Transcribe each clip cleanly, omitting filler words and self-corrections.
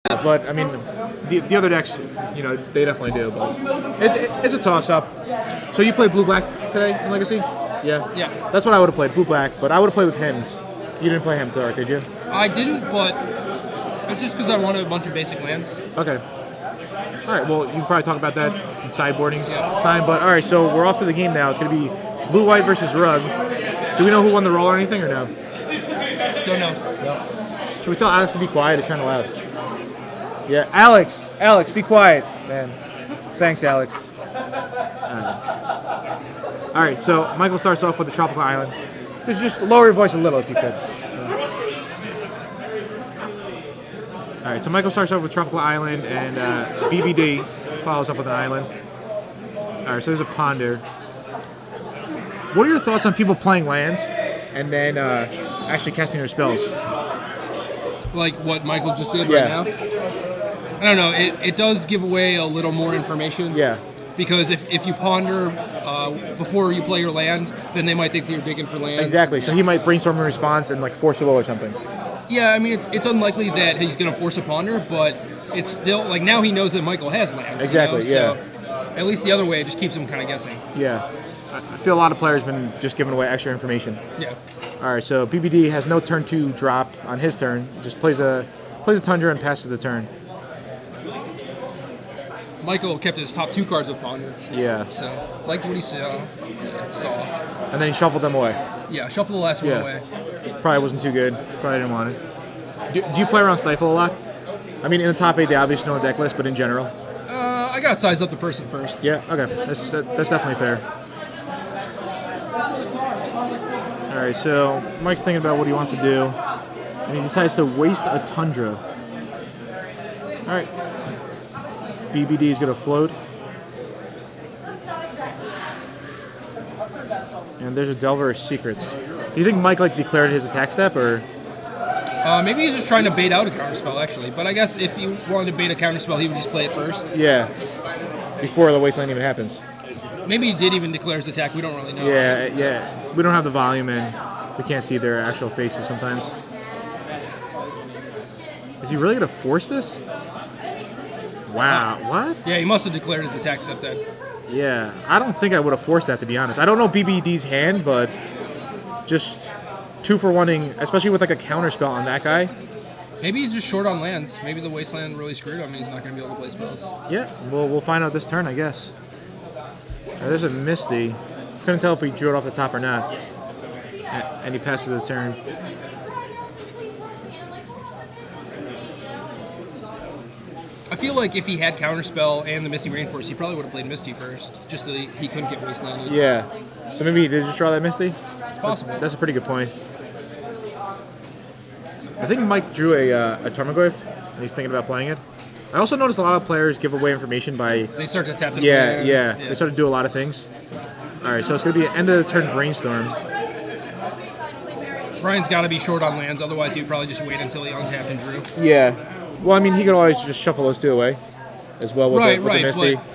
but I mean, the other decks, you know, they definitely do. But it's a toss-up. So you play blue-black today in Legacy? Yeah. Yeah. That's what I would have played, blue-black. But I would have played with hymns. You didn't play Hymn, did you? I didn't, but it's just because I wanted a bunch of basic lands. Okay. All right. Well, you can probably talk about that in sideboarding time. But all right. So we're off to the game now. It's going to be blue-white versus Rug. Do we know who won the roll or anything, or no? Don't know. No. Should we tell Alex to be quiet? It's kind of loud. Yeah, Alex, be quiet, man. Thanks, Alex. All right, so Michael starts off with the Tropical Island. Just lower your voice a little if you could. All right, so Michael starts off with Tropical Island, and BBD follows up with an island. All right, so there's a Ponder. What are your thoughts on people playing lands and then actually casting their spells? Like what Michael just did right now? I don't know. It does give away a little more information. Yeah. Because if you ponder before you play your land, then they might think that you're digging for lands. Exactly. So he might brainstorm a response and like force a will or something. Yeah, I mean it's unlikely that he's going to force a ponder, but it's still like now he knows that Michael has lands. Exactly. You know? Yeah. So at least the other way, it just keeps him kind of guessing. Yeah. I feel a lot of players have been just giving away extra information. Yeah. All right. So BBD has no turn 2 drop on his turn. He just plays a Tundra and passes the turn. Michael kept his top 2 cards of ponder. Yeah. So liked what he saw. And then he shuffled them away. Yeah, shuffle the last one away. Probably wasn't too good. Probably didn't want it. Do you play around Stifle a lot? I mean, in the top 8, they obviously know the deck list, but in general? I got to size up the person first. Yeah, okay. That's definitely fair. All right, so Mike's thinking about what he wants to do, and he decides to waste a Tundra. All right. BBD is going to float. And there's a Delver's Secrets. Do you think Mike declared his attack step, or? Maybe he's just trying to bait out a counterspell, actually. But I guess if he wanted to bait a counterspell, he would just play it first. Yeah. Before the wasteland even happens. Maybe he did even declare his attack. We don't really know. Yeah. We don't have the volume, and we can't see their actual faces sometimes. Is he really going to force this? Wow. What? Yeah, he must have declared his attack step then. Yeah, I don't think I would have forced that, to be honest. I don't know BBD's hand, but just 2 for 1-ing, especially with a counter spell on that guy. Maybe he's just short on lands. Maybe the wasteland really screwed him and he's not going to be able to play spells. Yeah, we'll find out this turn, I guess. There's a Misty. Couldn't tell if he drew it off the top or not. And he passes his turn. I feel like if he had Counterspell and the Misty Rainforest, he probably would have played Misty first, just so that he couldn't get wastelanded. Yeah. So maybe he did just draw that Misty? It's possible. That's a pretty good point. I think Mike drew a Tarmogoyf, and he's thinking about playing it. I also noticed a lot of players give away information by... They start to tap the yeah. They start to do a lot of things. All right, so it's going to be an end of the turn Brainstorm. Brian's got to be short on lands, otherwise he would probably just wait until he untapped and drew. Yeah. Well, I mean, he could always just shuffle those 2 away as well with the Misty. But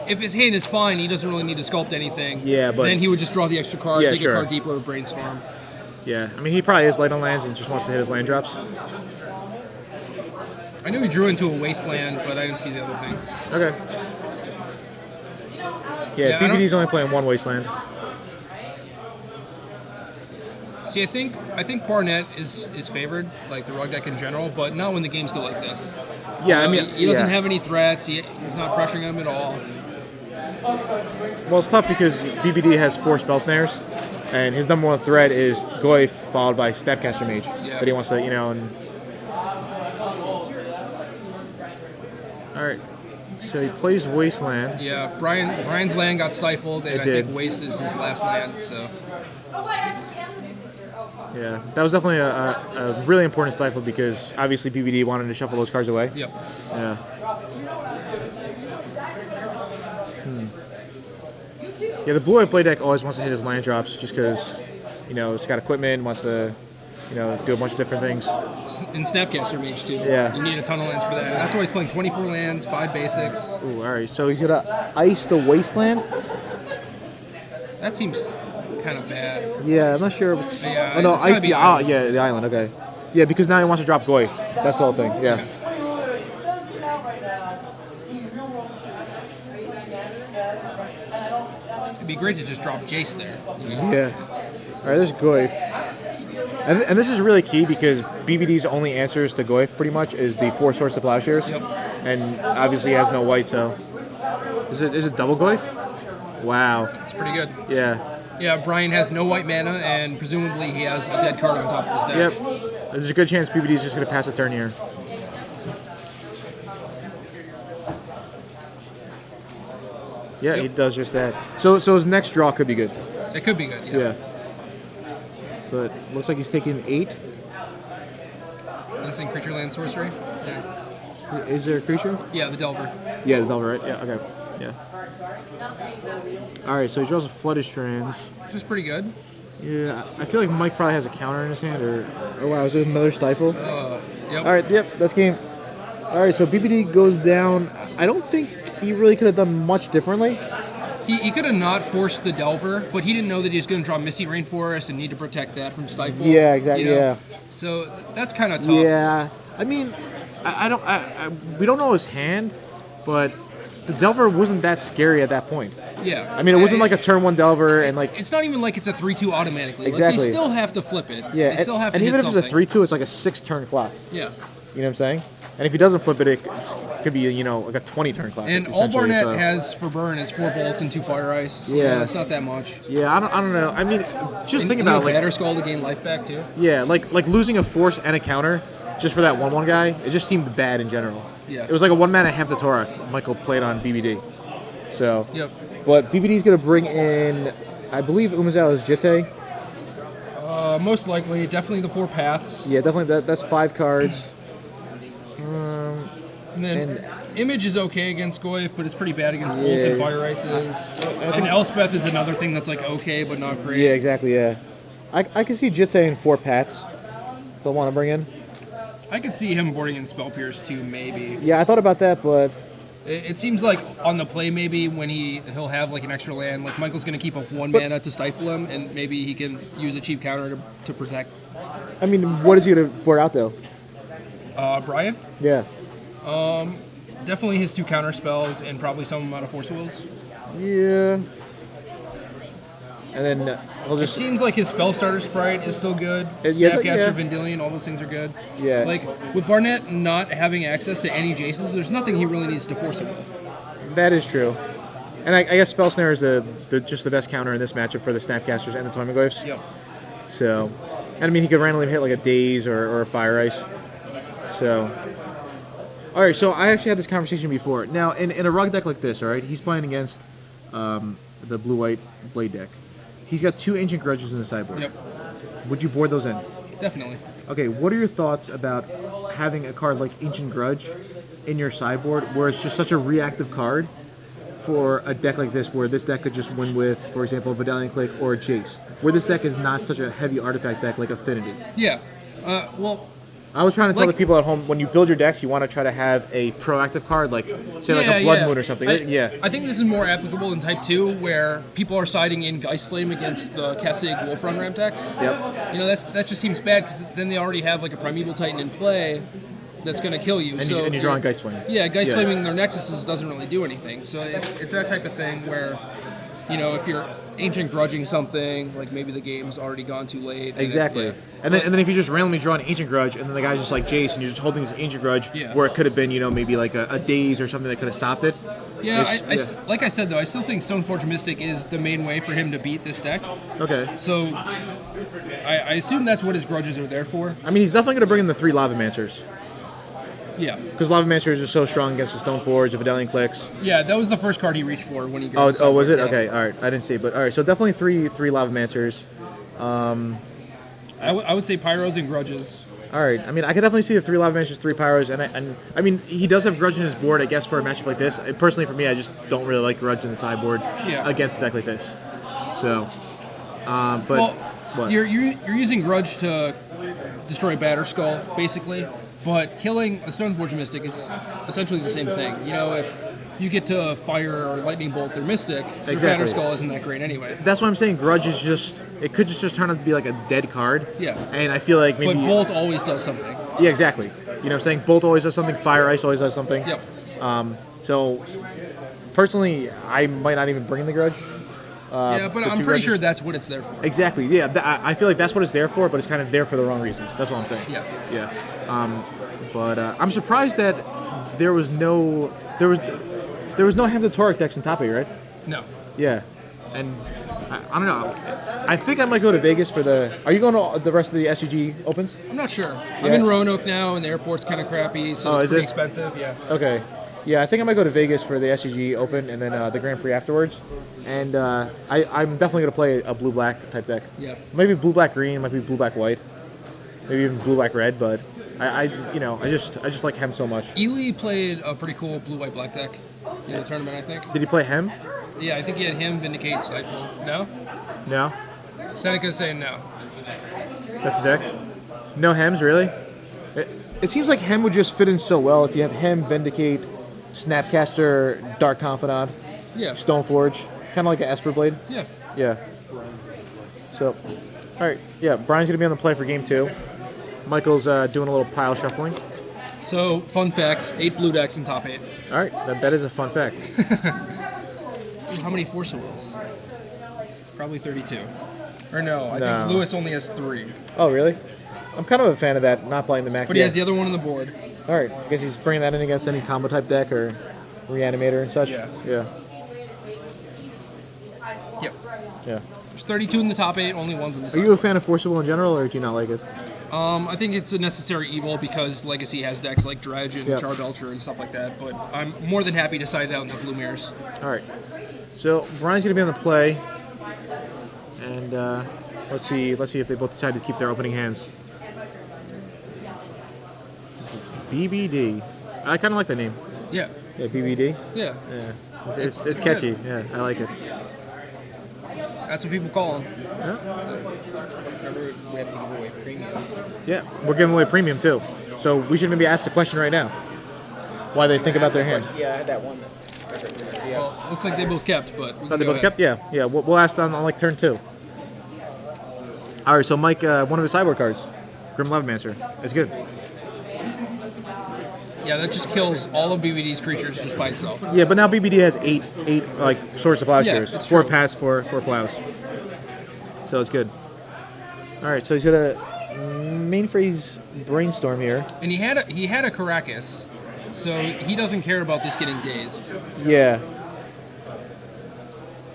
if his hand is fine, he doesn't really need to sculpt anything. Yeah, but... Then he would just draw the extra card, dig a card deeper with Brainstorm. Yeah, I mean, he probably is light on lands and just wants to hit his land drops. I knew he drew into a wasteland, but I didn't see the other things. Okay. Yeah, BBD's only playing 1 wasteland. See, I think Barnett is favored, like the rug deck in general, but not when the games go like this. Yeah, I mean... He doesn't have any threats, he's not pressuring him at all. Well, it's tough because BBD has 4 spell snares, and his number 1 threat is Goyf, followed by Snapcaster Mage. Yeah. But he wants to, and... Alright, so he plays Wasteland. Yeah, Brian's land got stifled, and I think Waste is his last land, so... Yeah, that was definitely a really important stifle because obviously BBD wanted to shuffle those cards away. Yep. Yeah. Yeah, the blue-white play deck always wants to hit his land drops just because, it's got equipment, wants to, do a bunch of different things. And Snapcaster Mage, too. Yeah. You need a ton of lands for that. That's why he's playing 24 lands, 5 basics. Ooh, all right. So he's going to ice the Wasteland? That seems kind of bad. Yeah, I'm not sure if it's... Yeah, oh, no, ice the island, okay. Yeah, because now he wants to drop Goy. That's the whole thing. Yeah. It'd be great to just drop Jace there. You know? Yeah. All right, there's Goy. And this is really key because BBD's only answers to Goy pretty much is the 4 Swords to Plowshares. Yep. And obviously he has no white, so. Is it double Goy? Wow. It's pretty good. Yeah. Yeah, Brian has no white mana, and presumably he has a dead card on top of his deck. Yep. There's a good chance BBD's just going to pass a turn here. Yeah, he does just that. So his next draw could be good. It could be good, Yeah. But looks like he's taking 8. Instant creature land sorcery. Yeah. Is there a creature? Yeah, the Delver. Yeah, the Delver, right? Yeah, okay. Yeah. Alright, so he draws a Flooded Strands. Which is pretty good. Yeah, I feel like Mike probably has a counter in his hand, or... Oh wow, is it another Stifle? Yep. Alright, yep, that's game. Alright, so BBD goes down. I don't think he really could have done much differently. He could have not forced the Delver, but he didn't know that he was going to draw Misty Rainforest and need to protect that from Stifle. Yeah, exactly, you know? yeah. So that's kind of tough. Yeah, I mean, we don't know his hand, but the Delver wasn't that scary at that point. Yeah. I mean, it wasn't like a turn 1 Delver and like... It's not even like it's a 3-2 automatically. Exactly. Like, they still have to flip it. Yeah, They still have to and hit even if something. it's a 3-2, it's like a 6-turn clock. Yeah. You know what I'm saying? And if he doesn't flip it, it could be, you know, like a 20-turn clock. And all Barnett has for burn is 4 bolts and 2 fire ice. Yeah. It's not that much. Yeah, I don't know. I mean, just think And about it. Like, Batter Skull to gain life back, too. yeah, like losing a force and a counter just for that 1/1 guy, it just seemed bad in general. Yeah. It was like a 1-mana half the Torah Michael played on BBD. So, Yep. but BBD's going to bring in, I believe Umezawa's Jitte. Most likely, definitely the 4 paths. Yeah, definitely. That's 5 cards. And then Image is okay against Goyf, but it's pretty bad against bolts and fire ices. And Elspeth is another thing that's like okay, but not great. Yeah, exactly. Yeah, I can see Jitte in 4 paths. They'll want to bring in. I could see him boarding in Spell Pierce too, maybe. Yeah, I thought about that, but It seems like on the play, maybe when he'll have like an extra land, like Michael's going to keep up 1 mana to stifle him, and maybe he can use a cheap counter to protect. I mean, what is he going to board out though? Brian, Yeah. definitely his 2 counter spells and probably some amount of Force Wills. Yeah. And then he'll It just seems like his spell starter sprite is still good. Yeah, Snapcaster, yeah. Vendilion, all those things are good. Yeah. Like with Barnett not having access to any Jaces, there's nothing he really needs to force it with. that is true. And I guess Spell Snare is just the best counter in this matchup for the Snapcasters and the Toimaglyphs. Yep. So, and I mean, he could randomly hit like a Daze or a Fire Ice. So, all right. So I actually had this conversation before. Now, in a rug deck like this, all right, he's playing against the blue-white Blade deck. He's got 2 Ancient Grudges in the sideboard. Yep. Would you board those in? Definitely. Okay, what are your thoughts about having a card like Ancient Grudge in your sideboard where it's just such a reactive card for a deck like this where this deck could just win with, for example, a Vidalian Click or a Jace, where this deck is not such a heavy artifact deck like Affinity? Yeah. Well, I was trying to tell Like- the people at home, when you build your decks, you want to try to have a proactive card, like, say, like a Blood Moon or something. Yeah. I think this is more applicable in Type 2, where people are siding in Geist Flame against the Kasig Wolf Run ramp decks. Yep. You know, that just seems bad, because then they already have like a Primeval Titan in play that's going to kill you. And, you're drawing Geist Flame. Yeah, Geist Flaming their Nexuses doesn't really do anything. So it's that type of thing where, you know, if you're Ancient Grudging something, like maybe the game's already gone too late. Exactly. And then if you just randomly draw an Ancient Grudge, and then the guy's just like Jace, and you're just holding this Ancient Grudge, where it could have been, you know, maybe like a Daze or something that could have stopped it. Yeah, like I said, though, I still think Stoneforge Mystic is the main way for him to beat this deck. Okay. So I assume that's what his grudges are there for. I mean, he's definitely going to bring in the 3 Lavamancers. Yeah. Because Lavamancers are so strong against the Stoneforge, the Vidalian Clicks. Yeah, that was the first card he reached for when he got Oh, was it? Yeah. Okay, all right. I didn't see it, but all right. So definitely three Lavamancers. I would say Pyros and Grudges. All right. I mean, I could definitely see the 3 Lavamancers, 3 Pyros, and I mean, he does have Grudge in his board, I guess, for a matchup like this. Personally, for me, I just don't really like Grudge in the sideboard against a deck like this. So, but Well, what? you're using Grudge to destroy Batterskull, basically, but killing a Stoneforge Mystic is essentially the same thing. You know, if you get to fire or lightning bolt their Mystic, their Exactly. Banner Skull isn't that great anyway. That's why I'm saying Grudge is just, it could just turn out to be like a dead card. Yeah. And I feel like maybe... But Bolt always does something. Yeah, exactly. You know what I'm saying? Bolt always does something, Fire Ice always does something. Yep. So, personally, I might not even bring the Grudge. Yeah, but I'm pretty sure that's what it's there for. Exactly, yeah. I feel like that's what it's there for, but it's kind of there for the wrong reasons. That's all I'm saying. Yeah. Yeah. But I'm surprised that there was no Hamza Torek decks in top 8, right? No. Yeah. And I don't know. I think I might go to Vegas for the... Are you going to the rest of the SCG Opens? I'm not sure. I'm in Roanoke now, and the airport's kind of crappy, so it's pretty expensive. Yeah. Okay. Yeah, I think I might go to Vegas for the SCG Open and then the Grand Prix afterwards. And I'm definitely going to play a blue-black type deck. Yeah. Maybe blue-black-green, might be blue-black-white. Maybe even blue-black-red, but I just like Hem so much. Ely played a pretty cool blue-white-black deck in the tournament, I think. Did he play Hem? Yeah, I think he had him, Vindicate, Stifle. No? No? Seneca's saying no. That's the deck? No Hems, really? It seems like Hem would just fit in so well if you have Hem, Vindicate, Snapcaster, Dark Confidant, Yeah. Stoneforge, kind of like an Esper Blade. Yeah. Yeah. So, all right. Yeah, Brian's gonna be on the play for game 2. Michael's doing a little pile shuffling. So, fun fact, 8 blue decks in top 8. All right, that is a fun fact. How many Force of Wills? Probably 32. Or no, I No. think Lewis only has 3. Oh, really? I'm kind of a fan of that, not playing the Mac. But he has the other one on the board. All right, I guess he's bringing that in against any combo type deck or Reanimator and such. Yeah. Yeah. Yep. Yeah. There's 32 in the top 8, only one's in the Are side. you a fan of Forcible in general, or do you not like it? I think it's a necessary evil because Legacy has decks like Dredge and Yep. Charbelcher and stuff like that, but I'm more than happy to side it out in the blue mirrors. All right. So Brian's gonna be on the play, and let's see if they both decide to keep their opening hands. BBD. I kind of like the name. Yeah. Yeah, BBD. Yeah. Yeah. It's catchy. good. Yeah, I like it. That's what people call them. Yeah, we're giving away premium too. So we should maybe ask the question right now. Why they think about their hand. Yeah, I had that one. Well, looks like they both kept, but we Oh, can they go both ahead. kept? Yeah. Yeah, we'll ask them on like turn 2. All right, so Mike, one of his sideboard cards, Grim Levimancer. It's good. Yeah, that just kills all of BBD's creatures just by itself. Yeah, but now BBD has eight like Swords to Plowshares. it's 4 true. paths, 4 plows. So it's good. All right, so he's got a main phrase Brainstorm here. And he had a Caracas, so he doesn't care about this getting dazed. Yeah.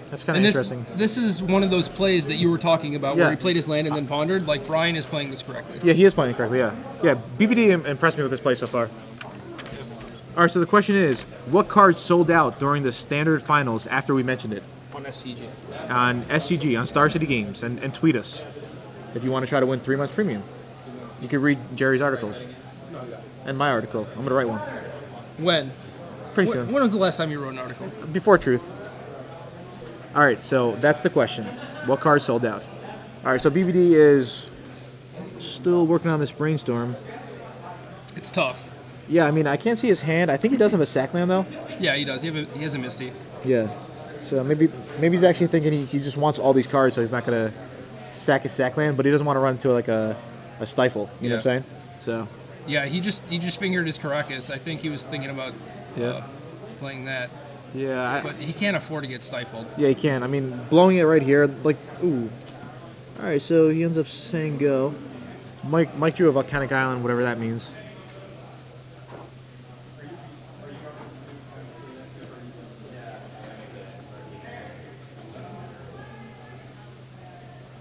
That's kind of And interesting. this is one of those plays that you were talking about Yeah. where he played his land and then pondered. Like Brian is playing this correctly. Yeah, he is playing it correctly, yeah. Yeah, BBD impressed me with this play so far. All right, so the question is, what cards sold out during the standard finals after we mentioned it? On SCG. On SCG, on Star City Games, and tweet us if you want to try to win 3 months premium. You can read Jerry's articles and my article. I'm going to write one When? pretty soon. When was the last time you wrote an article? Before Truth. All right, so that's the question. What cards sold out? All right, so BBD is still working on this Brainstorm. It's tough. Yeah, I mean, I can't see his hand. I think he does have a Sackland, though. Yeah, he does. He has a Misty. Yeah. So maybe he's actually thinking he just wants all these cards, so he's not going to sack his Sackland, but he doesn't want to run into like a Stifle. You know what I'm saying? So. Yeah, he just fingered his Caracas. I think he was thinking about playing that. Yeah. But he can't afford to get stifled. Yeah, he can. I mean, blowing it right here, like, ooh. All right, so he ends up saying go. Mike drew a Volcanic Island, whatever that means.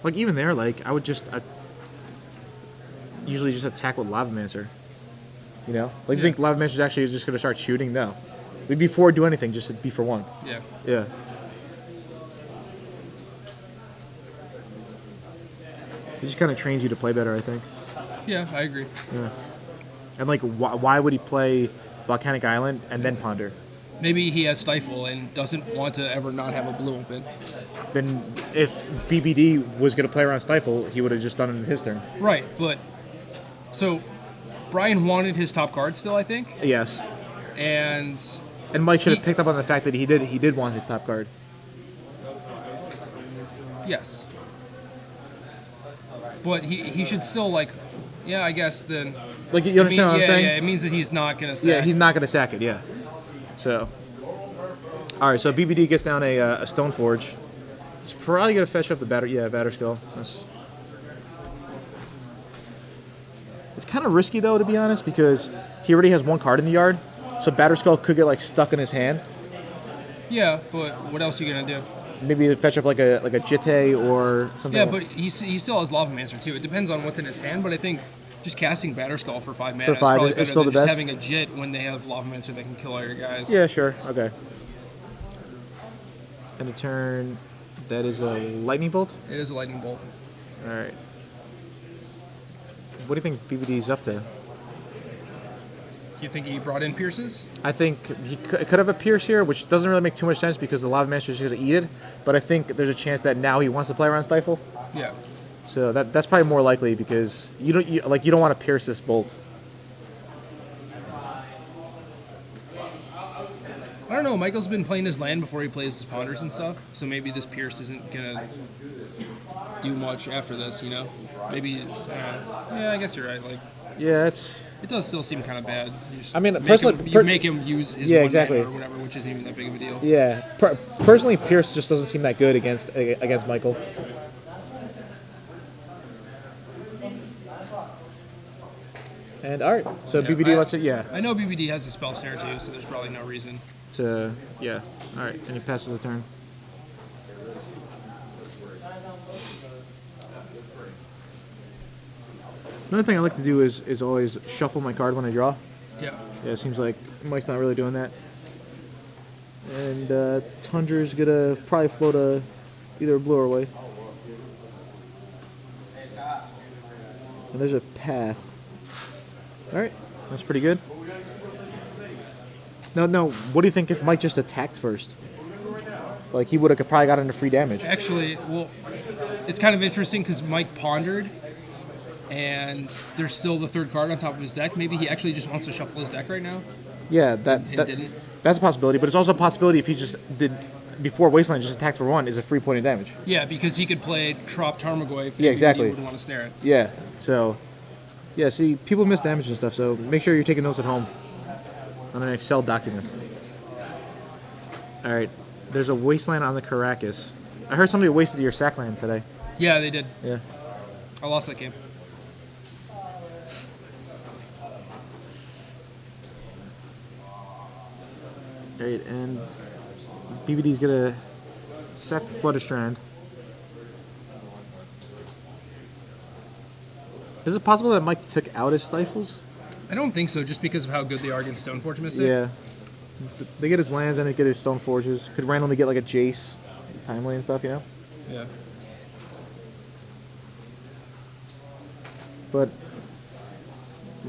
Like, even there, like, I would just usually just attack with Lavamancer. You know? Like, you think Lavamancer's actually just going to start shooting? No. Before do anything, just be for 1. Yeah. Yeah. It just kind of trains you to play better, I think. Yeah, I agree. Yeah. And, like, why would he play Volcanic Island and then Ponder? Maybe he has Stifle and doesn't want to ever not have a blue open. Then if BBD was going to play around Stifle, he would have just done it in his turn. Right, but... So, Brian wanted his top card still, I think. Yes. And And Mike should have picked up on the fact that he did want his top card. Yes. But he should still, like, yeah, I guess then. Like, you understand what I'm saying? Yeah, it means that he's not going to sack. Yeah, he's not going to sack it, yeah. So, all right, so BBD gets down a Stoneforge. He's probably going to fetch up the Batter Skull. It's kind of risky, though, to be honest, because he already has one card in the yard, so Batter Skull could get, like, stuck in his hand. Yeah, but what else are you going to do? Maybe fetch up like a Jitte or something. Yeah, but he still has Lavamancer too. It depends on what's in his hand, but I think just casting Batterskull for 5 mana is probably better still than the just best? having a Jit when they have Lavamancer that can kill all your guys. Yeah, sure. Okay. And a turn, that is a Lightning Bolt? It is a Lightning Bolt. All right. What do you think BBD's up to? You think he brought in Pierces? I think he could have a Pierce here, which doesn't really make too much sense because the Lavamancer is just going to eat it. But I think there's a chance that now he wants to play around Stifle. Yeah. So that's probably more likely because you don't want to pierce this bolt. I don't know. Michael's been playing his land before he plays his Ponders and stuff, so maybe this Pierce isn't gonna do much after this. You know, maybe. Yeah, I guess you're right. Like. Yeah, It does still seem kind of bad. Personally, make him use his exactly. or whatever, which isn't even that big of a deal. Yeah, personally, Pierce just doesn't seem that good against Michael. And all right, so BBD lets it. Yeah, I know BBD has a spell snare too, so there's probably no reason to. Yeah, all right, and he passes the turn. Another thing I like to do is always shuffle my card when I draw. Yeah. Yeah, it seems like Mike's not really doing that. And Tundra's gonna probably float either a blue or a white. And there's a path. Alright, that's pretty good. No, what do you think if Mike just attacked first? Like, he would have probably got into free damage. Actually, well, it's kind of interesting because Mike pondered, and there's still the third card on top of his deck. Maybe he actually just wants to shuffle his deck right now. Yeah, that's a possibility, but it's also a possibility if he just did, before Wasteland, just attacked for 1, is a 3 point of damage. Yeah, because he could play Trop Tarmogoyf. Yeah, exactly. He wouldn't want to snare it. Yeah, so, yeah, see, people miss damage and stuff, so make sure you're taking notes at home on an Excel document. Alright, there's a Wasteland on the Caracas. I heard somebody wasted your sack land today. Yeah, they did. Yeah. I lost that game. Right, and BBD's gonna sack the Flutter Strand. Is it possible that Mike took out his Stifles? I don't think so, just because of how good they are against Stoneforge Mystic. Yeah. They get his lands and they get his Stoneforges. Could randomly get like a Jace, Timely and stuff, you know? Yeah. But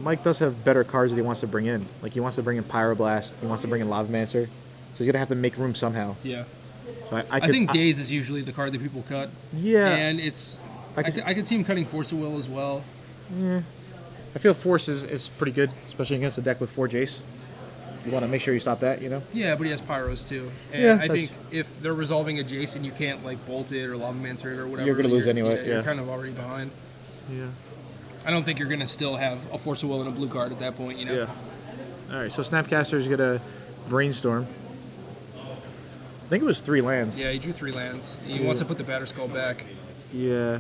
Mike does have better cards that he wants to bring in. Like, he wants to bring in Pyroblast, he wants to bring in Lavamancer. So he's going to have to make room somehow. Yeah. So I think Daze is usually the card that people cut. Yeah. And it's... I could see him cutting Force of Will as well. Yeah. I feel Force is pretty good, especially against a deck with 4 Jace. You want to make sure you stop that, you know? Yeah, but he has Pyros too. And yeah, I think if they're resolving a Jace and you can't, like, bolt it or Lavamancer it or whatever... You're going to lose anyway, You're kind of already behind. Yeah. I don't think you're going to still have a Force of Will and a blue card at that point, you know? Yeah. Alright, so Snapcaster's going to Brainstorm. I think it was 3 lands. Yeah, he drew 3 lands. He wants to put the Batterskull back. Yeah.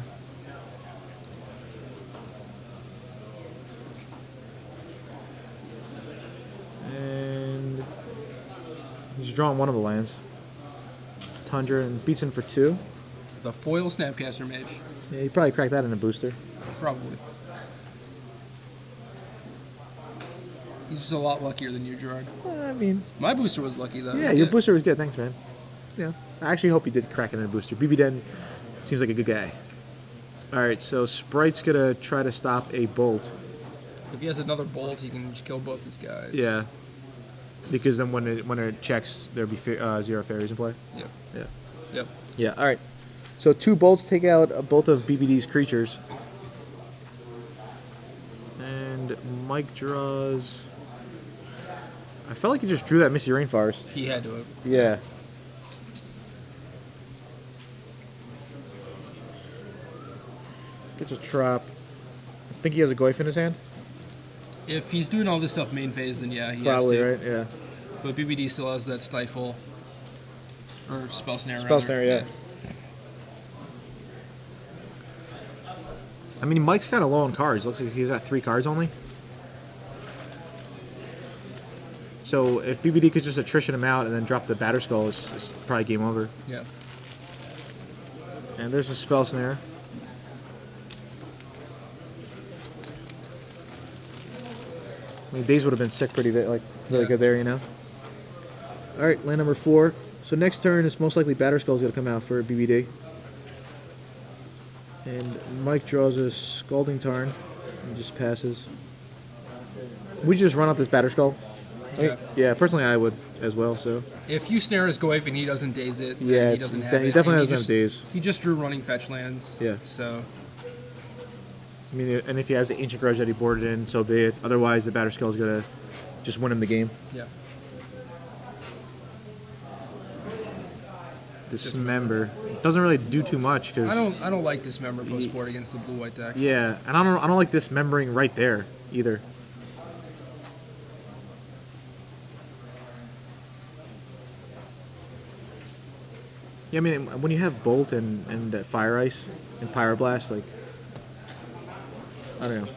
And he's drawing one of the lands. Tundra, and beats him for 2. The foil Snapcaster Mage. Yeah, he probably cracked that in a booster. Probably. He's just a lot luckier than you, Gerard. I mean... My booster was lucky, though. Yeah, your booster was good. Thanks, man. Yeah. I actually hope he did crack it in a booster. BB Den seems like a good guy. Alright, so Sprite's going to try to stop a Bolt. If he has another Bolt, he can just kill both his guys. Yeah. Because then when it checks, there'll be 0 fairies in play. Yep. Yeah. Yep. Yeah, alright. So 2 Bolts take out both of BBD's creatures. And Mike draws... I felt like he just drew that Misty Rainforest. He had to have. Yeah. Gets a Trop. I think he has a Goif in his hand. If he's doing all this stuff main phase, then yeah, he Probably, has to. right? Yeah. But BBD still has that Stifle. Or Spell Snare. Spell rather. Snare, yeah. I mean, Mike's kind of low on cards. Looks like he's at 3 cards only. So if BBD could just attrition him out and then drop the Batter Skull, it's probably game over. Yeah. And there's a Spell Snare. I mean, Daze would have been sick pretty really good there, you know? Alright, land number 4. So next turn, it's most likely Batter Skull's going to come out for BBD. And Mike draws a Scalding Tarn and just passes. Would you just run up this Batter Skull? Yeah. Yeah, personally I would as well, so. If you snare his Goif and he doesn't daze it, then Yeah, he doesn't have it. he definitely And doesn't have Daze. He just drew running fetch lands. Yeah. So, I mean, and if he has the Ancient Grudge that he boarded in, so be it. Otherwise, the Batter Skull is going to just win him the game. yeah. Dismember. Doesn't really do too much because I don't like Dismember post board against the blue-white deck. yeah, and I don't like dismembering right there either. Yeah, I mean when you have Bolt and Fire Ice and Pyroblast, like I don't know,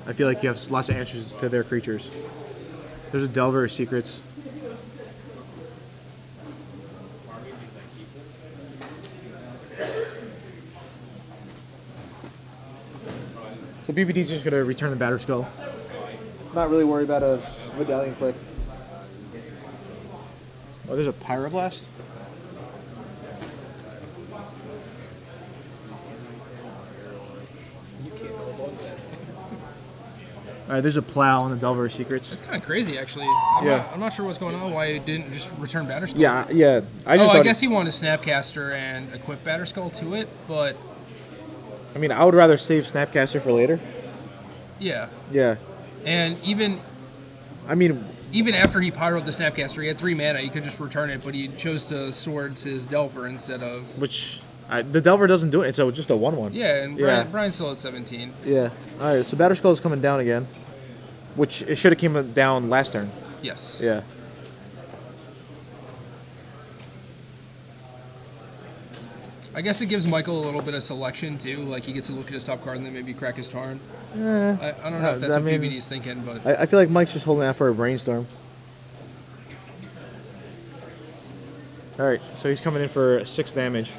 I feel like you have lots of answers to their creatures. There's a Delver of Secrets. So BBD's just going to return the Batter Skull. Not really worried about a Medallion Click. Oh, there's a Pyroblast? Alright, there's a Plow on the Delver of Secrets. It's kind of crazy, actually. I'm not sure what's going on, why he didn't just return Batter Skull. Yeah. I guess he wanted Snapcaster and equip Batter Skull to it, but... I mean, I would rather save Snapcaster for later. Yeah. Yeah. And even after he pyroed the Snapcaster, he had 3 mana, he could just return it, but he chose to swords his Delver instead of... Which, the Delver doesn't do it, so it's just a 1/1. Yeah, and Brian's still at 17. Yeah. Alright, so Batter Skull is coming down again. Which, it should have came down last turn. Yes. Yeah. I guess it gives Michael a little bit of selection, too. Like, he gets to look at his top card and then maybe crack his Tarn. I don't know if that's what BBD's thinking, but... I feel like Mike's just holding out for a Brainstorm. Alright, so he's coming in for 6 damage.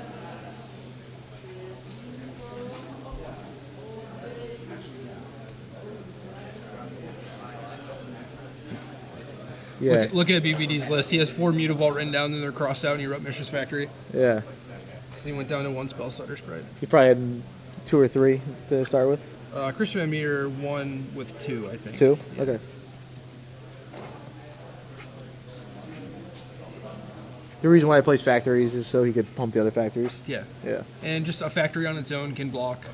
Yeah. Looking at BBD's list, he has 4 Mutavault written down, then they're crossed out, and he wrote Mistress Factory. Yeah. Because he went down to 1 Spell Stutter Sprite. He probably had 2 or 3 to start with. Christopher Meter 1 with 2, I think. 2? Yeah. Okay. The reason why he plays factories is so he could pump the other factories. Yeah. Yeah. And just a factory on its own can block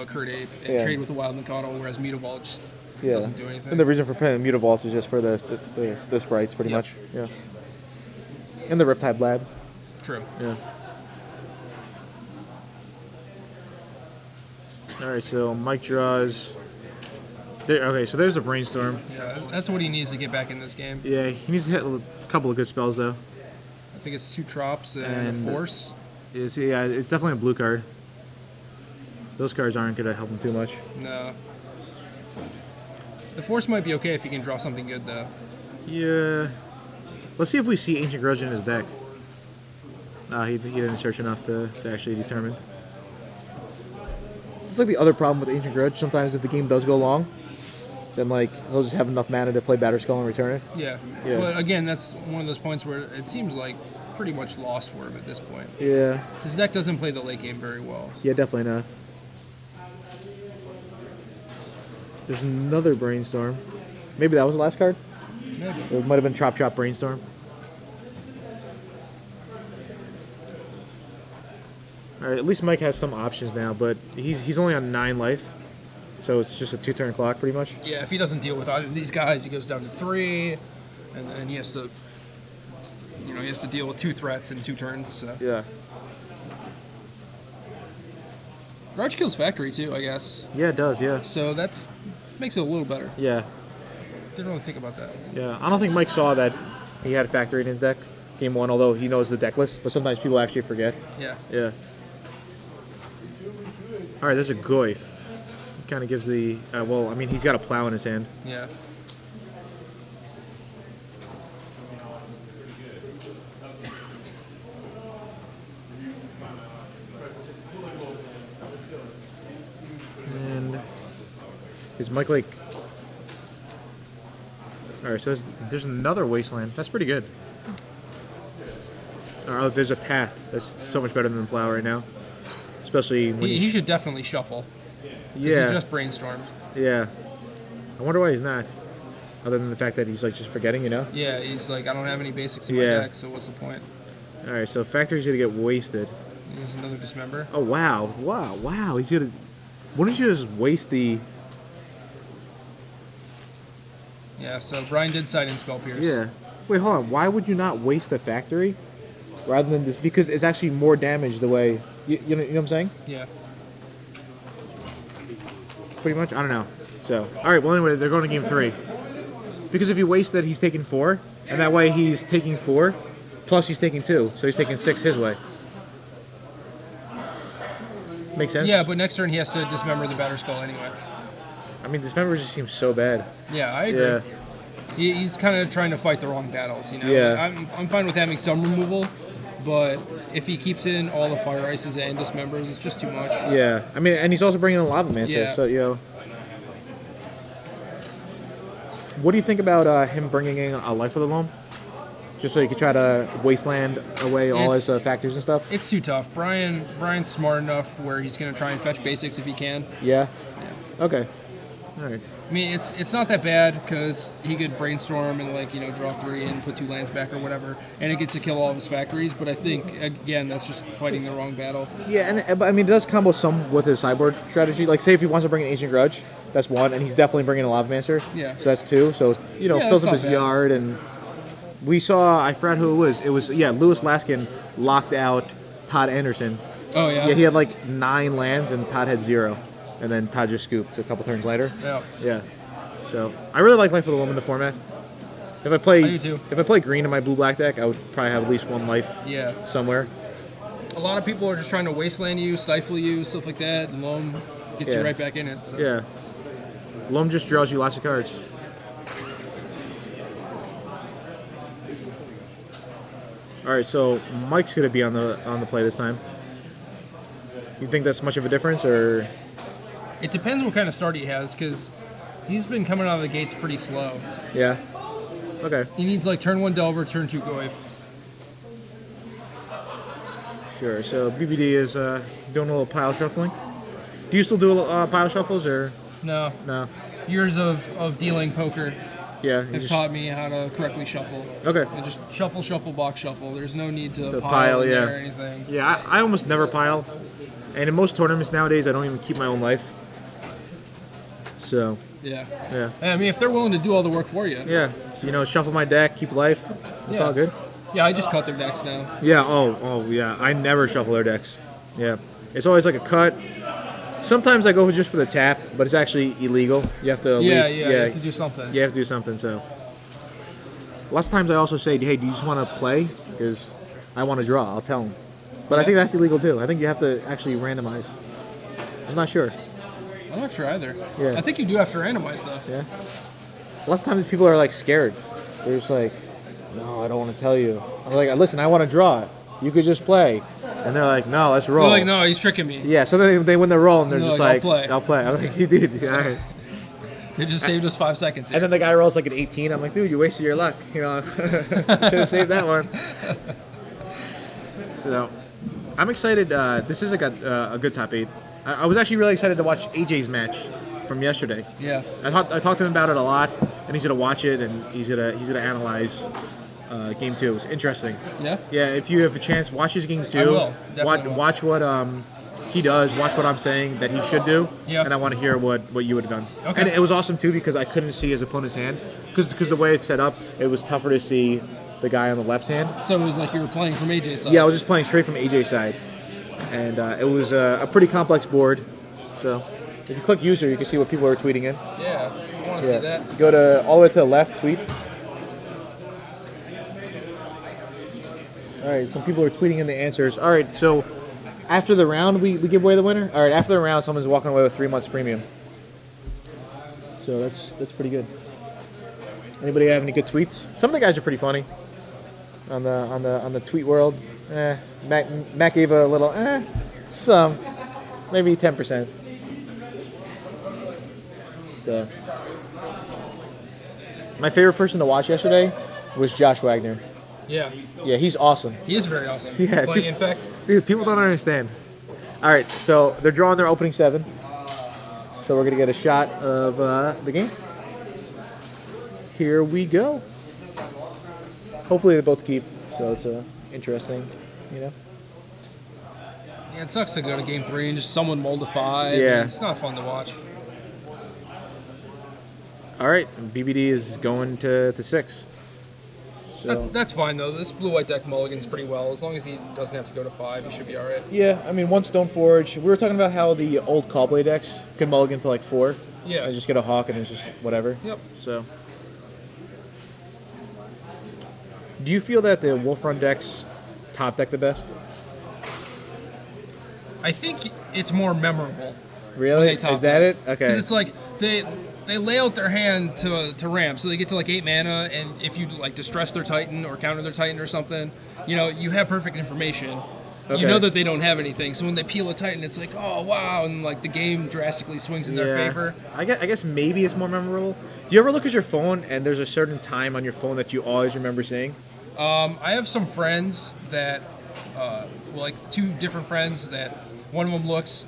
Kurt Ape and trade with a Wild Mikado, whereas Mutavault just doesn't do anything. And the reason for playing Mutavaults is just for the sprites, pretty much. Yeah. And the Riptide Lab. True. Yeah. Alright, so Mike draws. Okay, so there's a Brainstorm. Yeah, that's what he needs to get back in this game. Yeah, he needs to hit a couple of good spells, though. I think it's 2 Trops and a Force. It's definitely a blue card. Those cards aren't going to help him too much. No. The Force might be okay if he can draw something good, though. Yeah. Let's see if we see Ancient Grudge in his deck. He didn't search enough to actually determine. It's like the other problem with Ancient Grudge. Sometimes if the game does go long, then like he'll just have enough mana to play Batter Skull and return it. Yeah. But again, that's one of those points where it seems like pretty much lost for him at this point. Yeah. His deck doesn't play the late game very well. Yeah, definitely not. There's another Brainstorm. Maybe that was the last card? Maybe. It might have been Chop Chop Brainstorm. Alright, at least Mike has some options now, but he's only on 9 life. So it's just a 2-turn clock, pretty much. Yeah, if he doesn't deal with either of these guys, he goes down to 3. and then he has to, he has to deal with 2 threats in 2 turns. So. Yeah. Garage kills factory too, I guess. Yeah, it does. Yeah. So that's makes it a little better. Yeah. Didn't really think about that. Yeah. I don't think Mike saw that he had factory in his deck game 1, although he knows the deck list. But sometimes people actually forget. Yeah. Yeah. All right, there's a Goyf. Kind of gives the well. I mean, he's got a plow in his hand. Yeah. And is Mike like? All right, so there's another wasteland. That's pretty good. Oh, there's a path. That's so much better than the plow right now, especially when He should definitely shuffle. Yeah. He just brainstormed. Yeah. I wonder why he's not. Other than the fact that he's like just forgetting, Yeah, he's like, I don't have any basics in my Yeah. deck, so what's the point? All right, so factory's gonna get wasted. Here's another dismember. Oh wow! He's gonna. Why don't you just waste the? Yeah, so Brian did side in Spell Pierce. Yeah. Wait, hold on. Why would you not waste the factory, rather than this? Because it's actually more damage the way. You know what I'm saying? Yeah. Pretty much. I don't know. So, all right. Well, anyway, they're going to game 3. Because if you waste that, he's taking 4, and that way he's taking 4, plus he's taking 2, so he's taking 6 his way. Makes sense? Yeah, but next turn he has to dismember the Batter Skull anyway. I mean, Dismember just seems so bad. Yeah, I agree. Yeah. He's kind of trying to fight the wrong battles, Yeah. I'm fine with having some removal, but if he keeps in all the Fire Ices and dismembers, it's just too much. Yeah. I mean, and he's also bringing in a Lava Mancer, Yeah. so, What do you think about him bringing in a Life of the Loam? Just so he could try to wasteland away all his factors and stuff? It's too tough. Brian's smart enough where he's going to try and fetch basics if he can. Yeah? Okay. All right. I mean, it's not that bad because he could brainstorm and draw 3 and put 2 lands back or whatever, and it gets to kill all of his factories. But I think again that's just fighting the wrong battle. Yeah, but I mean, it does combo some with his sideboard strategy. Like, say if he wants to bring an Ancient Grudge, that's 1, and he's definitely bringing a Lava Mancer. Yeah. So that's 2. So fills up not his bad. yard, and we saw. I forgot who it was. It was Lewis Laskin locked out Todd Anderson. Oh yeah. Yeah, he had like 9 lands, and Todd had 0. And then Todd just scooped a couple turns later. Yeah. Yeah. So I really like Life of the Loam in the format. If I play, I do too. If I play green in my blue-black deck, I would probably have at least 1 life Yeah. somewhere. A lot of people are just trying to wasteland you, stifle you, stuff like that. And Loam gets Yeah. you right back in it. So. Yeah. Loam just draws you lots of cards. All right, so Mike's gonna be on the play this time. You think that's much of a difference, or? It depends what kind of start he has because he's been coming out of the gates pretty slow. Yeah. Okay. He needs turn 1 Delver, turn 2 Goyf. Sure. So BBD is doing a little pile shuffling. Do you still do pile shuffles, or No. no? Years of dealing poker Yeah. you have just- taught me how to correctly shuffle. Okay. And just shuffle, box shuffle. There's no need to The pile in yeah. there or anything. Yeah, I almost never pile. And in most tournaments nowadays, I don't even keep my own life. So, Yeah. yeah. I mean, if they're willing to do all the work for you. Yeah, shuffle my deck, keep life. It's Yeah. all good. Yeah, I just cut their decks now. Yeah, yeah. I never shuffle their decks. Yeah. It's always like a cut. Sometimes I go just for the tap, but it's actually illegal. You have to at Yeah, least... you have to do something. You have to do something, so... Lots of times I also say, hey, do you just want to play? Because I want to draw. I'll tell them. But I Yeah. think that's illegal, too. I think you have to actually randomize. I'm not sure. I'm not sure either. Yeah. I think you do have to randomize, though. Yeah. Lots of times people are, like, scared. They're just like, no, I don't want to tell you. I'm like, listen, I want to draw it. You could just play. And they're like, no, let's roll. They're like, no, he's tricking me. Yeah, so then they win their roll, and they're They're just like, like, I'll play. I'm like, you did. All right. They just saved us 5 seconds here. And then the guy rolls like an 18. I'm like, dude, you wasted your luck. Should have saved that one. So, I'm excited. This is like a good top 8. I was actually really excited to watch AJ's match from yesterday. Yeah. I talked to him about it a lot, and he's gonna watch it, and he's gonna analyze game 2. It was interesting. Yeah? Yeah, if you have a chance, watch his game 2. I will, definitely will. Watch what he does. Watch what I'm saying that he should do. Yeah. And I want to hear what you would have done. Okay. And it was awesome too because I couldn't see his opponent's hand because the way it's set up, it was tougher to see the guy on the left hand. So it was like you were playing from AJ's side. Yeah, I was just playing straight from AJ's side, and it was a pretty complex board. So if you click user, you can see what people are tweeting in. Yeah, I want to see that. Go to all the way to the left, tweet. All right, some people are tweeting in the answers. All right, so after the round, we give away the winner. All right, after the round, someone's walking away with 3 months premium. So that's pretty good. Anybody have any good tweets? Some of the guys are pretty funny. On the tweet world, Matt gave a little some, maybe 10%. So my favorite person to watch yesterday was Josh Wagner. Yeah. Yeah, he's awesome. He is very awesome. Yeah, Playing Infect. Dude, people don't understand. All right, so they're drawing their opening 7. So we're gonna get a shot of the game. Here we go. Hopefully they both keep, so it's interesting, you know. Yeah, it sucks to go to game 3 and just someone mold a 5. Yeah. It's not fun to watch. All right, BBD is going to 6. So That's fine though. This blue-white deck mulligans pretty well. As long as he doesn't have to go to 5, he should be all right. yeah, I mean, one Stoneforge. We were talking about how the old Callblade decks could mulligan to like 4. Yeah. And just get a Hawk and it's just whatever. Yep. So, do you feel that the Wolf Run decks top deck the best? I think it's more memorable. Really? When they top Is that deck. it? Okay. Because it's like they lay out their hand to ramp, so they get to like 8 mana, and if you like distress their Titan or counter their Titan or something, you know, you have perfect information. Okay. You know that they don't have anything, so when they peel a Titan, it's like, oh wow, and like the game drastically swings in their favor. I guess maybe it's more memorable. Do you ever look at your phone and there's a certain time on your phone that you always remember seeing? I have some friends that, like 2 different friends that one of them looks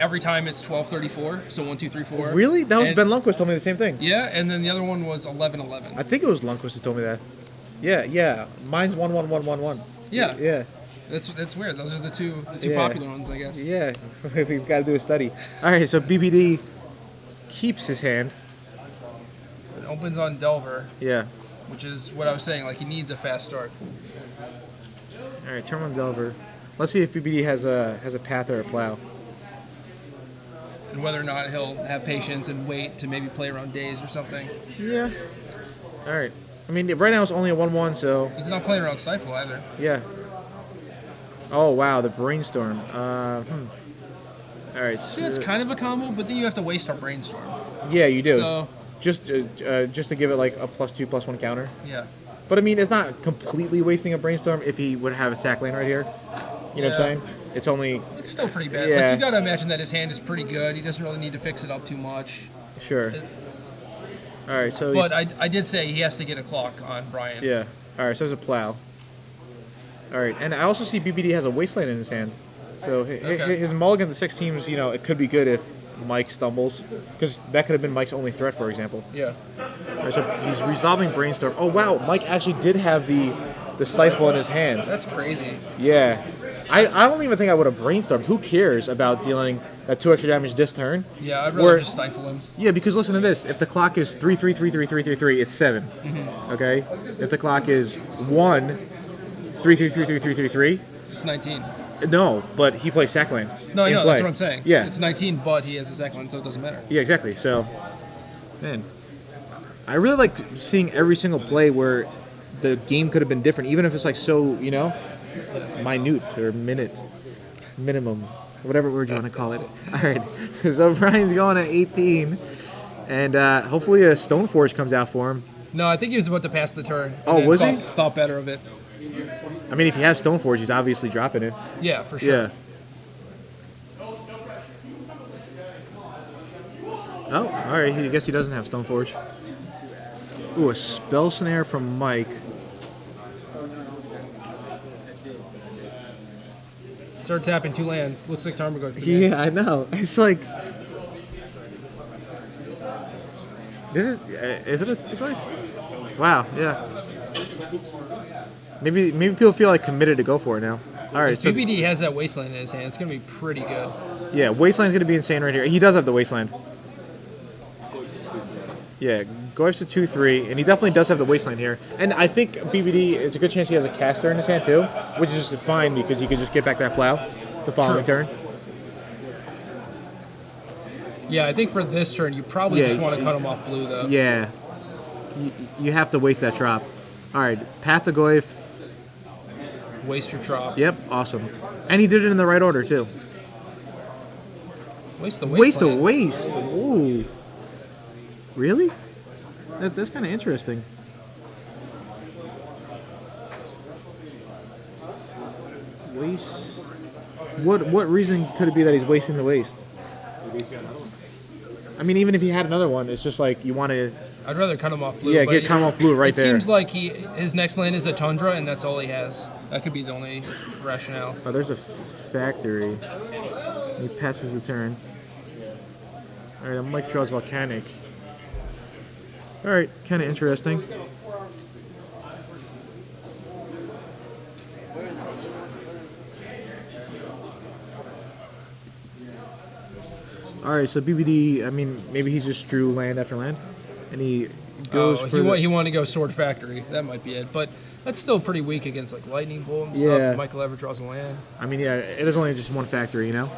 every time it's 12:34, so 1, 2, 3, 4. Really? That was And- Ben Lundquist told me the same thing. Yeah, and then the other one was 11:11. I think it was Lundquist who told me that. Yeah. Mine's 11111. Yeah. Yeah. That's weird. Those are the two Yeah. popular ones, I guess. Yeah. We've got to do a study. All right, so BBD keeps his hand. It opens on Delver, Yeah. which is what I was saying. Like he needs a fast start. All right, turn on Delver. Let's see if BBD has a path or a plow. And whether or not he'll have patience and wait to maybe play around days or something. Yeah. All right. I mean, right now it's only a 1/1, so He's not playing around Stifle either. yeah. Oh wow, the brainstorm. All right. See, that's kind of a combo, but then you have to waste our brainstorm. Yeah, you do. So Just to give it like a +2, +1 counter. yeah. But I mean, it's not completely wasting a brainstorm if he would have a sack lane right here. You know what I'm saying? It's only It's still pretty bad. Yeah. Like you gotta imagine that his hand is pretty good. He doesn't really need to fix it up too much. sure. All right, so But I did say he has to get a clock on Brian. yeah. All right, so there's a plow. All right, and I also see BBD has a wasteland in his hand. So Okay. his mulligan to 6 teams, you know, it could be good if Mike stumbles, because that could have been Mike's only threat, for example. Yeah. All right, so he's resolving brainstorm. Oh wow, Mike actually did have the stifle in his hand. That's crazy. Yeah. I don't even think I would have brainstormed. Who cares about dealing that 2 extra damage this turn? Yeah, I'd rather Where- just stifle him. Yeah, because listen to this. If the clock is 3-3-3-3-3-3-3, it's 7. Mm-hmm. Okay? If the clock is 1-3-3-3-3-3-3-3, It's 19. no, but he plays sack lane. No, I in know, play. that's what I'm saying. Yeah. It's 19, but he has a second one, so it doesn't matter. Yeah, exactly. So, man, I really like seeing every single play where the game could have been different, even if it's like so, you know, minute or minimum, whatever word you want to call it. All right, so Brian's going at 18, and hopefully a Stoneforge comes out for him. No, I think he was about to pass the turn. and Oh, then was he? Thought better of it. I mean, if he has Stoneforge, he's obviously dropping it. Yeah, for sure. Yeah. Oh, all right. I guess he doesn't have Stoneforge. Ooh, a spell snare from Mike. Start tapping 2 lands. Looks like Tarmogoyf to me. Yeah, I know. It's like this is it a Tarmogoyf? Wow. Yeah. Maybe people feel like committed to go for it now. All right, If so BBD has that Wasteland in his hand, it's going to be pretty good. yeah, Wasteland's gonna be insane right here. He does have the Wasteland. Yeah, goes to 2-3, and he definitely does have the Wasteland here. And I think BBD, it's a good chance he has a caster in his hand too, which is fine because he can just get back that plow the following turn. Yeah, I think for this turn, you probably just want to cut him off blue, though. Yeah, you have to waste that drop. All right, Path of Goyf. Waste your drop. Yep, awesome. And he did it in the right order too. Waste the Waste the Wasteland. waste. Ooh. Really? That's kind of interesting. Waste. What reason could it be that he's wasting the waste? I mean, even if he had another one, it's just like you want to. I'd rather cut him off blue. Yeah, but get cut him off blue right there. It seems like his next land is a Tundra, and that's all he has. That could be the only rationale. Oh, there's a factory. He passes the turn. All right, Mike draws Volcanic. All right, kind of interesting. All right, so BBD. I mean, maybe he just drew land after land, and he goes for. He wanted to go Sword Factory. That might be it, but that's still pretty weak against like Lightning Bolt and Yeah. stuff. If Michael ever draws a land. I mean, yeah, it is only just one factory, you know.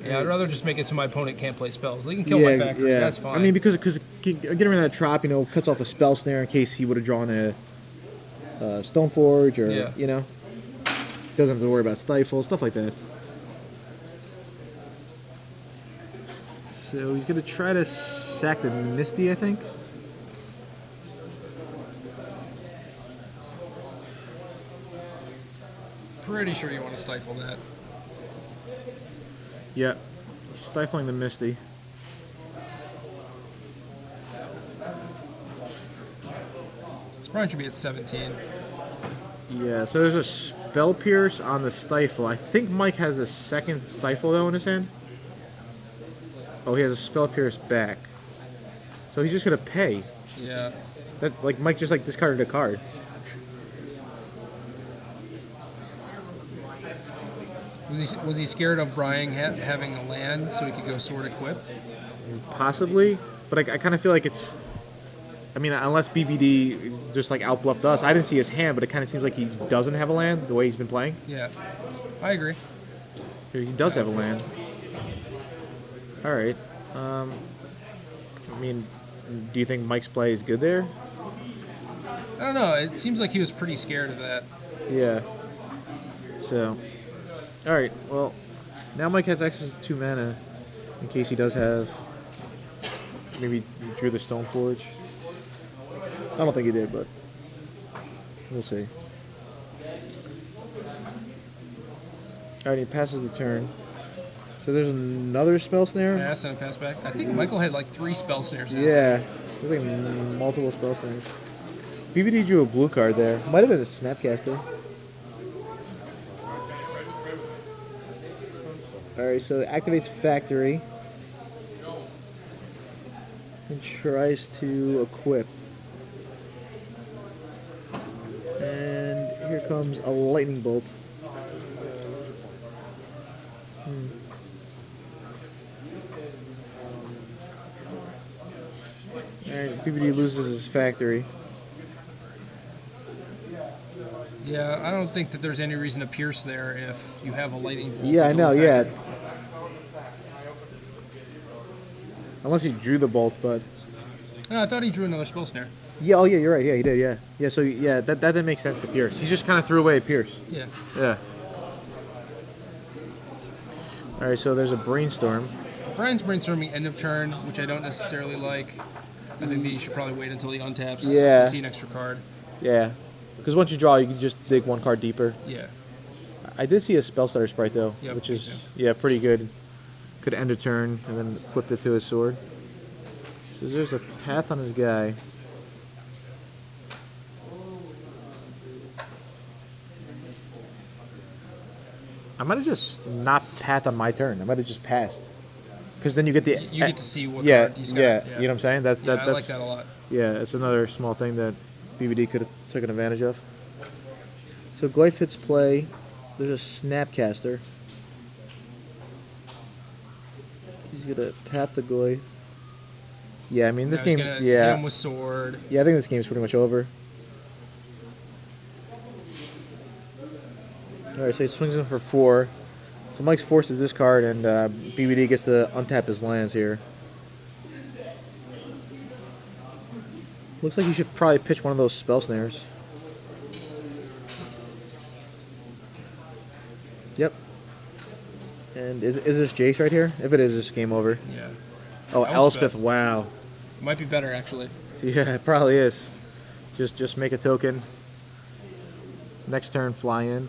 Yeah, I'd rather just make it so my opponent can't play spells. They can kill my factory. That's fine. I mean, because getting rid of that trap, you know, cuts off a spell snare in case he would have drawn a Stoneforge or you know, doesn't have to worry about Stifle, stuff like that. So he's gonna try to sack the Misty, I think. Pretty sure you want to stifle that. Yeah, stifling the Misty. This probably should be at 17. Yeah, so there's a Spell Pierce on the Stifle. I think Mike has a second Stifle though in his hand. Oh, he has a Spell Pierce back. So he's just gonna pay. Yeah. That like Mike just like discarded a card. Was he scared of Brian having a land so he could go Sword Equip? Possibly, but I kind of feel like it's. I mean, unless BBD just like outbluffed us, I didn't see his hand, but it kind of seems like he doesn't have a land the way he's been playing. Yeah, I agree. Here, he does have a land. All right. I mean, do you think Mike's play is good there? I don't know. It seems like he was pretty scared of that. Yeah. So, all right. Well, now Mike has access to 2 mana in case he does have. Maybe he drew the Stoneforge. I don't think he did, but we'll see. All right, he passes the turn. So there's another Spell Snare? Yeah, so pass back. I think Michael had like 3 spell snares. Yeah, there's like multiple Spell Snares. BBD drew a blue card there. Might have been a Snapcaster. Alright, so it activates Factory. And tries to equip. And here comes a Lightning Bolt. Alright, BBD loses his Factory. Yeah, I don't think that there's any reason to pierce there if you have a lightning bolt. Yeah, I know, yeah. Factory. Unless he drew the bolt, but... No, I thought he drew another spell snare. Yeah, oh yeah, you're right. Yeah, he did, yeah. Yeah, so yeah, that didn't make sense to Pierce. He just kind of threw away a Pierce. Yeah. Yeah. Alright, so there's a Brainstorm. Brian's brainstorming end of turn, which I don't necessarily like. I think that you should probably wait until he untaps Yeah. to see an extra card. Yeah. Because once you draw, you can just dig 1 card deeper. Yeah. I did see a Spellstutter Sprite, though, Yep, which me is, too. yeah, pretty good. Could end a turn and then flipped it to his sword. So there's a Path on his guy. I might have just not Path on my turn. I might have just passed. because then you get the You get to see what yeah card he's got. yeah, you know what I'm saying? I That's like that a lot. yeah, it's another small thing that BBD could have taken advantage of. So Goyf hits play. There's a Snapcaster. He's gonna pat the Goy. Yeah, I mean this Now he's game. gonna Yeah, hit him with sword. yeah, I think this game's pretty much over. All right, so he swings in for 4. So Mike's forces this card, and BBD gets to untap his lands here. Looks like you should probably pitch one of those spell snares. Yep. And is this Jace right here? If it is, it's game over. Yeah. Oh, Elspeth. Elspeth, wow. Might be better actually. Yeah, it probably is. Just make a token. Next turn, fly in.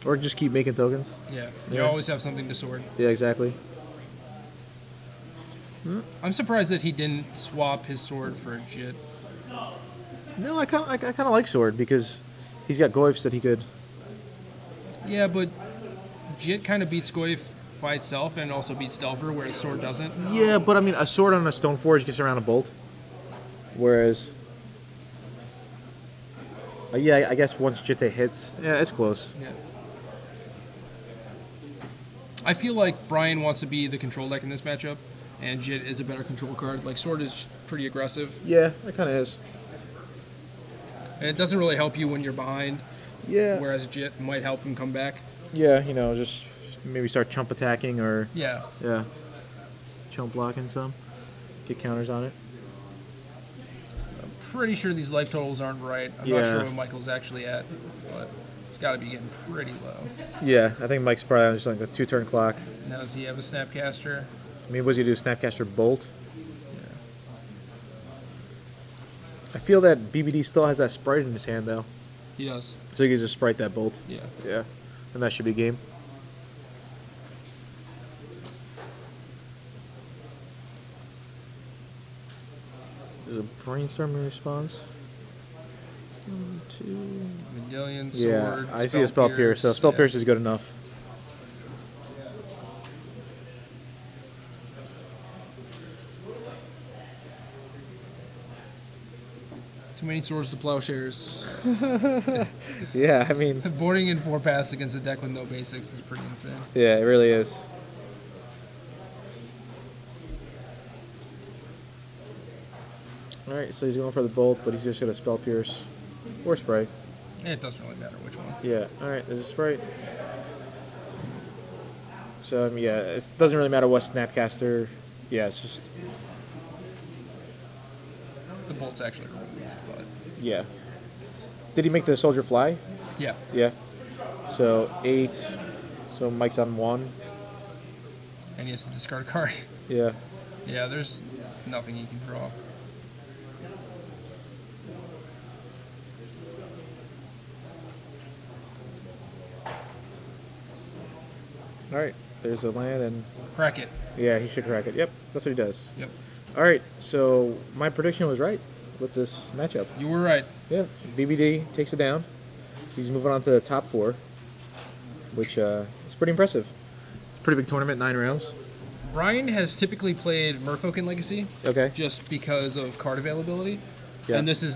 Or just keep making tokens. Yeah. You Yeah. always have something to sword. Yeah, exactly. I'm surprised that he didn't swap his sword for a Jit. No, I kind of like Sword because he's got Goyfs that he could. Yeah, but Jit kind of beats Goyf by itself and also beats Delver, whereas Sword doesn't. Yeah, but I mean, a Sword on a Stoneforge gets around a Bolt. Whereas, yeah, I guess once Jitte hits, yeah, it's close. Yeah. I feel like Brian wants to be the control deck in this matchup, and Jit is a better control card. Like, Sword is pretty aggressive, Yeah, it kind of is. and it doesn't really help you when you're behind, Yeah. whereas Jit might help him come back. Yeah, you know, just maybe start chump attacking or Yeah. yeah, chump blocking some, get counters on it. Pretty sure these life totals aren't right. I'm not Yeah. sure what Michael's actually at, but it's got to be getting pretty low. Yeah, I think Mike's probably on just like a 2-turn clock. Now, does he have a Snapcaster? I mean, what does he do? Snapcaster Bolt. Yeah. I feel that BBD still has that sprite in his hand though, He does. so he can just sprite that Bolt. Yeah. Yeah, and that should be game. There's a brainstorming response. 1, 2. Medallion, Yeah, sword. I see a spell pierce, so spell yeah. pierce is good enough. Too many swords to plowshares. Yeah, I mean, Boarding in 4 paths against a deck with no basics is pretty insane. yeah, it really is. Alright, so he's going for the bolt, but he's just going to spell pierce or spray. It doesn't really matter which one. Yeah, alright, there's a sprite. So, yeah, it doesn't really matter what Snapcaster. Yeah, it's just, The bolt's actually removed, but yeah. Did he make the soldier fly? yeah. Yeah. So, 8. So, Mike's on 1. And he has to discard a card. Yeah. Yeah, there's nothing he can draw. Alright, there's a land, and Crack it. yeah, he should crack it. Yep, that's what he does. Yep. Alright, so my prediction was right with this matchup. You were right. Yeah, BBD takes it down. He's moving on to the top 4, which is pretty impressive. Pretty big tournament, 9 rounds. Brian has typically played Merfolk in Legacy Okay. just because of card availability. Yeah. And this is